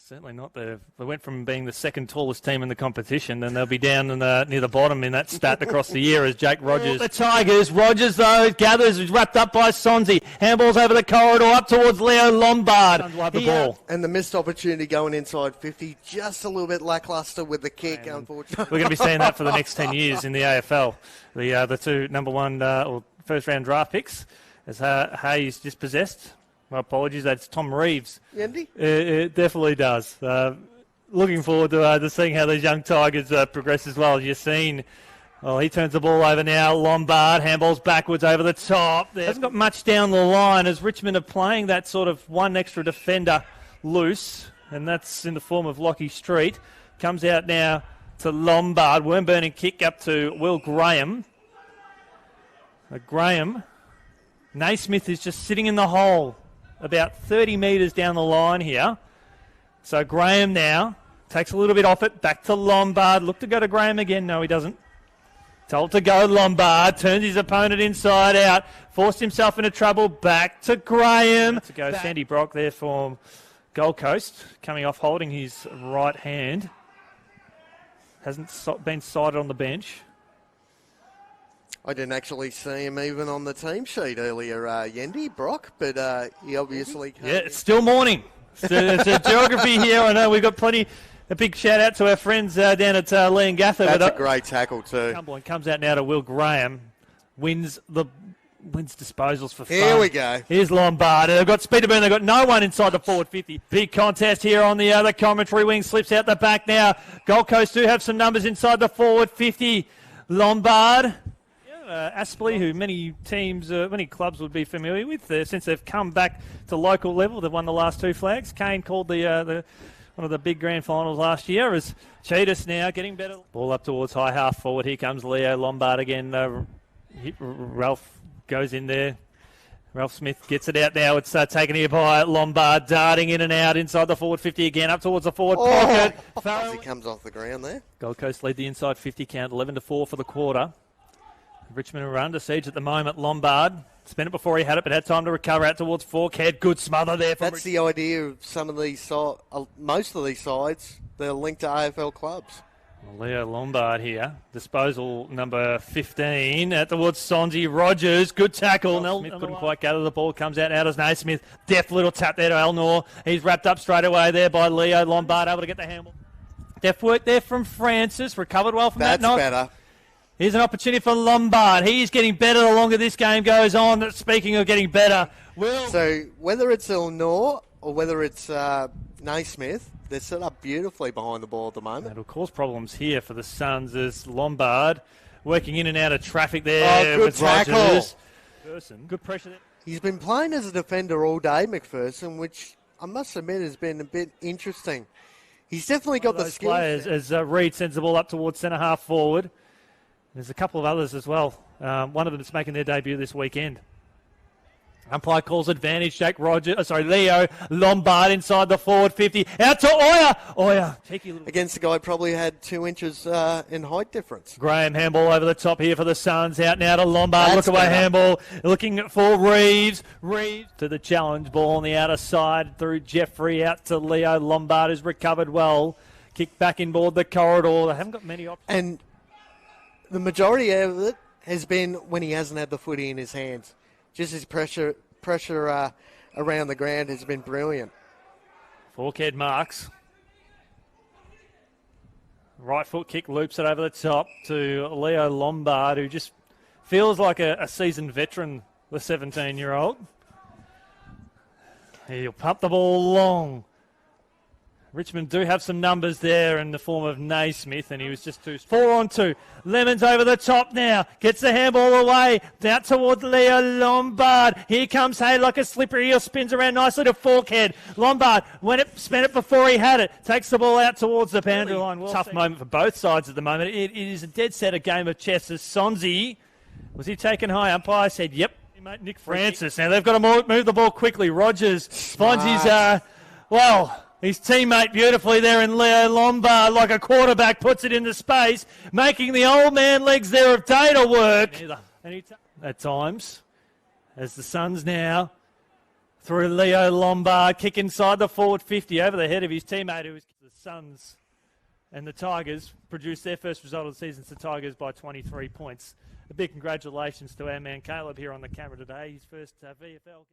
Certainly not. They went from being the second tallest team in the competition, and they'll be down near the bottom in that stat across the year as Jake Rogers. The Tigers. Rogers, though, gathers, is wrapped up by Sonzi. Handballs over the corridor up towards Leo Lombard. The ball. And the missed opportunity going inside 50, just a little bit lacklustre with the kick, unfortunately. We're going to be seeing that for the next 10 years in the AFL. The two number one or first round draft picks, as Hayes dispossessed. My apologies, that's Tom Reeves. Yendi? It definitely does. Looking forward to seeing how these young Tigers progress as well. As you've seen, he turns the ball over now. Lombard handballs backwards over the top. Hasn't got much down the line as Richmond are playing that sort of one extra defender loose, and that's in the form of Lockie Street. Comes out now to Lombard. Worm-burning kick up to Will Graham. Graham. Naismith is just sitting in the hole, about 30 metres down the line here. So Graham now takes a little bit off it. Back to Lombard. Look to go to Graham again. No, he doesn't. Told to go Lombard. Turns his opponent inside out. Forced himself into trouble. Back to Graham. To go Sandy Brock there for Gold Coast. Coming off holding his right hand. Hasn't been sighted on the bench. I didn't actually see him even on the team sheet earlier, Yendi, Brock, but he obviously can't. Yeah, it's still morning. It's a geography here. I know we've got plenty. A big shout out to our friends down at Lee and Gather. That's a great tackle too. Cumberland comes out now to Will Graham. Wins disposals for fun. Here we go. Here's Lombard. They've got speed to burn. They've got no one inside the forward 50. Big contest here on the other commentary wing. Slips out the back now. Gold Coast do have some numbers inside the forward 50. Lombard. Aspley, who many clubs would be familiar with since they've come back to local level. They've won the last two flags. Kane called the one of the big grand finals last year. As Cheetahs now getting better. Ball up towards high half forward. Here comes Leo Lombard again. Ralph goes in there. Ralph Smith gets it out now. It's taken here by Lombard, darting in and out inside the forward 50 again, up towards the forward pocket. As he comes off the ground there. Gold Coast lead the inside 50 count, 11-4 for the quarter. Richmond are under siege at the moment. Lombard spent it before he had it, but had time to recover out towards Forkhead. Good smother there. That's the idea of some of these most of these sides. They're linked to AFL clubs. Leo Lombard here. Disposal number 15 out towards Sonzi. Rogers. Good tackle. Smith couldn't quite gather the ball. Comes out as Naismith. Deft little tap there to Elnor. He's wrapped up straight away there by Leo Lombard. Able to get the handle. Deft work there from Francis. Recovered well from that knock. That's better. Here's an opportunity for Lombard. He's getting better the longer this game goes on. Speaking of getting better, so whether it's Elnor or whether it's Naismith, they're set up beautifully behind the ball at the moment. It'll cause problems here for the Suns as Lombard working in and out of traffic there. Good tackle. Good pressure there. He's been playing as a defender all day, McPherson, which I must admit has been a bit interesting. He's definitely got the skills. As Reed sends the ball up towards centre half forward. There's a couple of others as well. One of them is making their debut this weekend. Umpire calls advantage. Leo Lombard inside the forward 50. Out to Oya. Oya. Against the guy probably had 2 inches in height difference. Graham handball over the top here for the Suns. Out now to Lombard. Look away handball. Looking for Reeves. Reeves to the challenge ball on the outer side through Jeffrey. Out to Leo Lombard, who's recovered well. Kick back inboard the corridor. They haven't got many options. And the majority of it has been when he hasn't had the footy in his hands. Just his pressure around the ground has been brilliant. Forkhead marks. Right foot kick loops it over the top to Leo Lombard, who just feels like a seasoned veteran, the 17-year-old. He'll pump the ball long. Richmond do have some numbers there in the form of Naismith, and he was just too... 4-on-2. Lemons over the top now. Gets the handball away. Out towards Leo Lombard. Here comes Hay like a slippery heel. Spins around nicely to Forkhead. Lombard spent it before he had it. Takes the ball out towards the boundary line. Tough moment for both sides at the moment. It is a dead set a game of chess as Sonzi. Was he taken high? Umpire said, yep. Nick Francis. Now they've got to move the ball quickly. Rogers finds his teammate beautifully there in Leo Lombard, like a quarterback, puts it into space, making the old man legs there of Data work. At times, as the Suns now through Leo Lombard. Kick inside the forward 50 over the head of his teammate, who was the Suns. And the Tigers produced their first result of the season to the Tigers by 23 points. A big congratulations to our man Caleb here on the camera today. His first VFL.